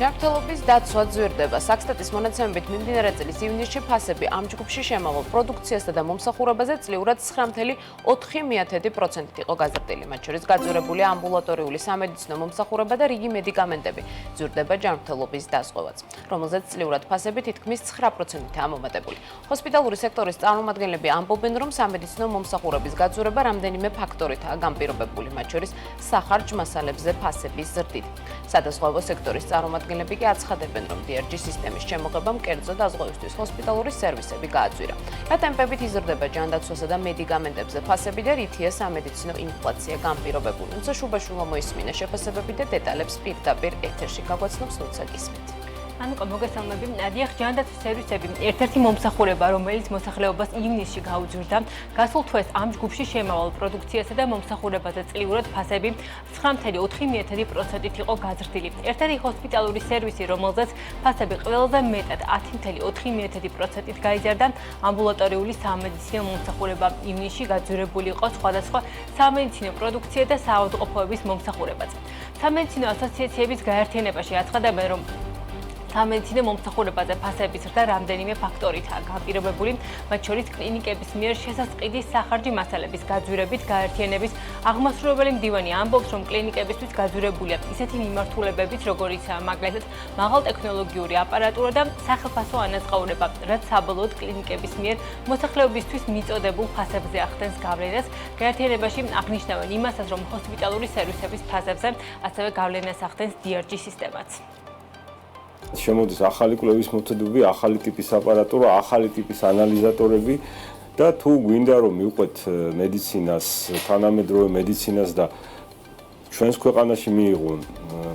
ჯანმრთელობის დაცვა ძვირდება. Საქსტატის მონაცემებით მიმდინარე წლის ივნისში ფასები ამ ჯგუფში შემავალ პროდუქციასა და მომსახურებაზე წლიურად 9.4%-ით იყო გაზრდილი. მათ შორის გაძვირებულია ამბულატორიული სამედიცინო მომსახურება და რიგი მედიკამენტები. ძვირდება ჯანმრთელობის დაზღვევაც, რომელზეც წლიურად ფასები თითქმის 9%-ით ამომატებული. ჰოსპიტალური სექტორის წარმომადგენლები ამბობენ, რომ სამედიცინო მომსახურების გაძვირება რამდენიმე ფაქტორითაა განპირობებული, მათ შორის სახარჯ მასალებზე ფასების ზრდით. სადაზღვევო სექტორის წარმომადგენლები კი აცხადებენ, რომ DRG სისტემის შემოღებამ კერძო დაზღვევისთვის ჰოსპიტალური სერვისები გააძვირა. რა ტემპებით იზრდება ჯანდაცვასა და მედიკამენტებზე ფასები და რითია სამედიცინო ინფლაცია განპირობებული. თუმცა შუბაშულა მოისმინა შეფასებები და დეტალებს პირდაპირ ეთერში გაგვაცნობს ნუცა გისმით. ანუკა მოგესალმები. დიახ, ჯანდაცვის სერვისები ერთ-ერთი მომსახურება, რომელიც მოსახლეობას ივნისში გაუძვირდა. გასულ თვეს ამ ჯგუფში შემავალ პროდუქციასა და მომსახურებაზე წლიურად ფასები 9.4%-ით იყო გაზრდილი. ერთ-ერთი ჰოსპიტალური სერვისი, რომელზეც ფასები ყველაზე მეტად 10.4%-ით გაიზარდა, ამბულატორიული სამედიცინო მომსახურება. ივნისში გაძვირებული იყო სხვადასხვა სამედიცინო პროდუქცია და საავადმყოფოების მომსახურებაც. სამედიცინო ასოციაციების გაერთიანებაში აცხადებენ, რომ სამედიცინო მომსახურებაზე ფასების ზრდა რამდენიმე ფაქტორითაა განპირობებული, მათ შორის კლინიკების მიერ შესასყიდი სახარჯი მასალების გაძვირებით. გაერთიანების აღმასრულებელი მდივანი ამბობს, რომ კლინიკებისთვის გაძვირებულია ისეთი მიმართულებებით, როგორიცაა მაგალითად მაღალტექნოლოგიური აპარატურა და სახელფასო ანაზღაურება, რაც საბოლოოდ კლინიკების მიერ მოსახლეობისთვის მიწოდებულ ფასებზე ახდენს გავლენას. გაერთიანებაში აღნიშნავენ იმასაც, რომ ჰოსპიტალური სერვისების ფასებზე ასევე გავლენას ახდენს DRG სისტემაც. შემოდის ახალი კვლევის მეთოდები, ახალი ტიპის აპარატურა, ახალი ტიპის ანალიზატორები და თუ გვინდა რომ მივყვეთ მედიცინას, თანამედროვე მედიცინას და ჩვენს ქვეყანაში მიიღონ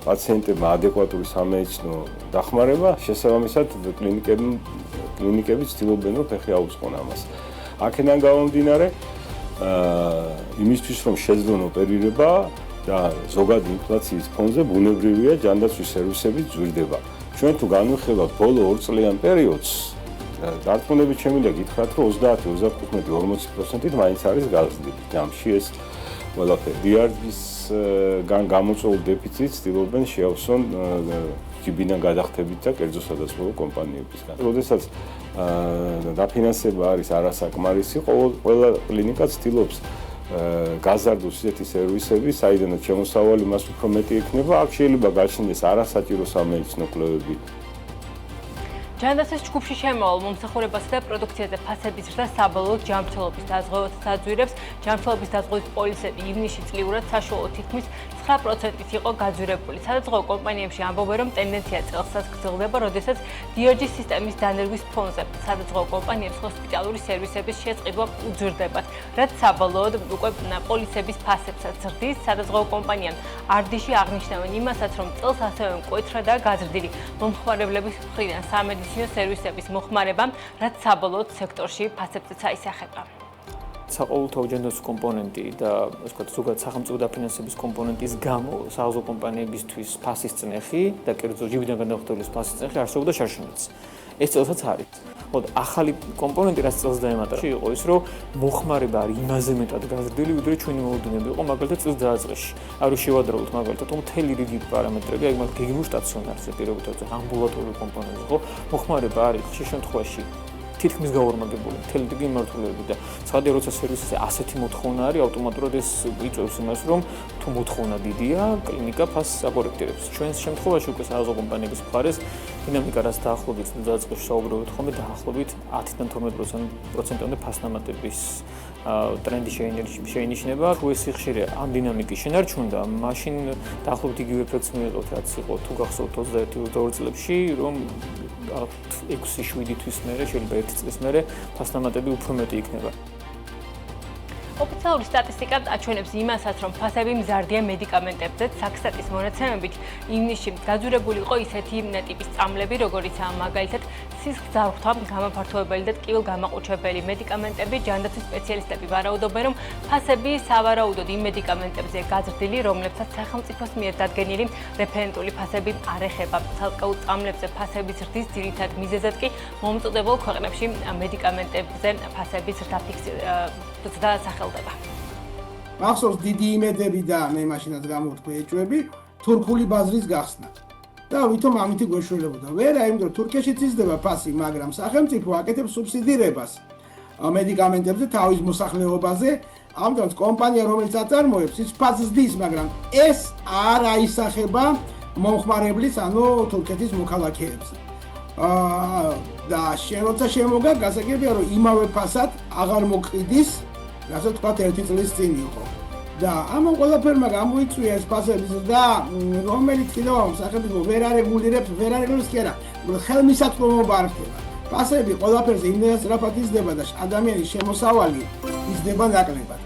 პაციენტებმა ადეკვატური სამედიცინო დახმარება, შესაბამისად კლინიკები ცდილობენ რომ ფეხი აუწყონ ამას. აქედან გამომდინარე, იმისთვის რომ შეძლონ ოპერირება და ზოგადი ინფლაციის ფონზე ბუნებრივია ჯანდაცვის სერვისები ძვირდება. ჩვენ თუ განვიხილავთ ბოლო 2 წლიან პერიოდს, დარწმუნებით შემიძლია გითხრათ, რომ 30-35-40%-ით მაინც არის გაზრდილი. ჯამში ეს ყველაფერი DRG-სგან გამოწვეულ დეფიციტს ცდილობენ შეავსონ ჯიბიდან გადახდებით და კერძო სადაზღვევო კომპანიებისგან. როდესაც დაფინანსება არის არასაკმარისი, ყველა კლინიკა ცდილობს გაზარდოს ისეთი სერვისები, საიდანაც შემოსავალი მას უფრო მეტი ექნება, აქ შეიძლება გაჩნდეს არასაჭირო სამედიცინო კვლევები. ჯანდაცვის ჯგუფში შემავალ მომსახურებასა და პროდუქციაზე ფასების ზრდა საბოლოოდ ჯანმრთელობის დაზღვევას აძვირებს. ჯანმრთელობის დაზღვევის პოლისები ივნისში წლიურად საშუალო თითქმის 9%-ით იყო გაძვირებული. სადაზღვევო კომპანიებში ამბობენ, რომ ტენდენცია წელსაც გრძელდება, როდესაც DRG სისტემის დანერგვის ფონზე სადაზღვევო კომპანიებს ჰოსპიტალური სერვისების შეწყობა უძვირდებათ, რაც საბოლოოდ უკვე პოლისების ფასებსაც ზრდის. სადაზღვევო კომპანიამ არდიში აღნიშნავენ იმასაც, რომ წელს ასევე მკვეთრადაა გაზრდილი მომხმარებლების მხრიდან სამედიცინო სერვისების მოხმარება, რაც საბოლოოდ სექტორში ფასებზეც აისახება. საყოველთაო ჯანდაცვის კომპონენტი და ვთქვათ, ზოგადად სახელმწიფო დაფინანსების კომპონენტის გამო საავადმყოფო კომპანიებისთვის ფასის წნეხი და კერძო ჯიბიდან გადახდების ფასის წნეხი არსებობდა შარშანაც. ეს წელსაც არის. ხოდა ახალი კომპონენტი რაც წელს დაემატა იყო ის, რომ მოხმარება არის იმაზე მეტად გაზრდილი, ვიდრე ჩვენი მოლოდინები იყო მაგალითად წელს დაწყეში. არ შევადროოთ მაგალითად მთელი რიგი პარამეტრები, აი მაგ გეგმურ სტაციონარზე პირობითად ამბულატორიული კომპონენტი იყო, მოხმარება არის ხშირ შემთხვევაში თითქმის გაორმაგებული მთელი რიგი მიმართულებები და ცხადია, როცა სერვისზე ასეთი მოთხოვნა არის, ავტომატურად ეს იწვევს იმას, რომ თუ მოთხოვნა დიდია, კლინიკა ფასს აკორექტირებს. ჩვენს შემთხვევაში უკვე საზღვაო კომპანიების მხარეს დინამიკა რაც დაახლოებით წელიწადში საუბრობთ ხოლმე დაახლოებით 10-დან 12%-მდე ფასნამატების ტრენდი შეინიშნება. თუ ეს ხშირი ამ დინამიკის შენარჩუნდა, მაშინ დაახლოებით იგივე ეფექტს მიიღოთ, რაც იყო თუ გახსოვთ 21-22 წლებში, რომ 6-7 თვის მერე შეიძლება 1 წლის მერე ფასნამატები უფრო მეტი იქნება. ოფიციალური სტატისტიკა აჩვენებს იმასაც, რომ ფასები მზარდია მედიკამენტებზე. საქსტატის მონაცემებით ივნისში გაძვირებული იყო ისეთი ტიპის წამლები, როგორიცაა მაგალითად სისხლძარღვთა გამაფართოებელი და ტკივილგამაყუჩებელი მედიკამენტები. ჯანდაცვის სპეციალისტები ვარაუდობენ, რომ ფასები სავარაუდოდ იმ მედიკამენტებზე გაზრდილი, რომლებსაც სახელმწიფოს მიერ დადგენილი რეფერენტული ფასები არ ეხება. ცალკეულ წამლებზე ფასების ზრდის ძირითად მიზეზად კი მომწოდებელ ქვეყნებში მედიკამენტებზე ფასების ზრდა სახელდება. მახსოვს დიდი იმედები და მე მაშინაც გამოვთქვი ეჭვები თურქული ბაზრის გახსნა. და ვითომ ამითი გვეშველებოდა. ვერა, იმიტომ რომ თურქეთშიც იზრდება ფასი, მაგრამ სახელმწიფო აკეთებს სუბსიდირებას მედიკამენტებზე თავის მოსახლეობაზე. ამიტომ კომპანია, რომელიც აწარმოებს, ის ფასს ზრდის, მაგრამ ეს არ აისახება მომხმარებლის, ანუ თურქეთის მოქალაქეებს. და როცა შემოგა, გასაგებია, რომ იმავე ფასად აღარ მოგყიდის, რასაც თქვა 1 წლის წინ იყო. და ამან ყველაფერმა გამოიწვია ეს ფასების და რომელიც კიდევ ამ სახელმწიფო ვერ არეგულირებს, ვერ არეგულირებს კი არა, ხელმისაწვდომობა არ ხდება. ფასები ყველაფერზე იმდენად სწრაფად იზრდება და ადამიანის შემოსავალი იზრდება ნაკლებად.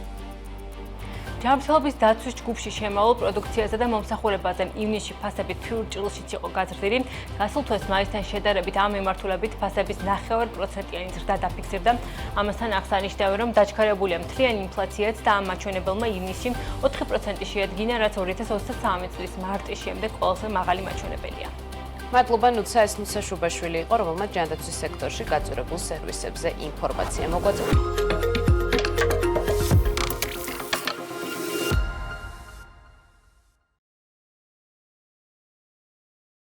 ჯანმრთელობის დაცვის ჯგუფში შემავალ პროდუქციაზე და მომსახურებაზე ივნისში ფასები თვიურ ჭრილშიც იყო გაზრდილი. გასულ თვეს მაისთან შედარებით ამ მიმართულებით ფასების 9%-იანი ზრდა დაფიქსირდა. ამასთან აღსანიშნავია, რომ დაჩქარებულია მთლიანი ინფლაციაც და ამ მაჩვენებელმა ივნისში 4% შეადგინა, რაც 2023 წლის მარტის შემდეგ ყველაზე მაღალი მაჩვენებელია. მადლობა ნუცა ეს ნუცა შუბაშვილი იყო, რომელმაც ჯანდაცვის სექტორში გაწურებულ სერვისებზე ინფორმაცია მოგვაწვდა.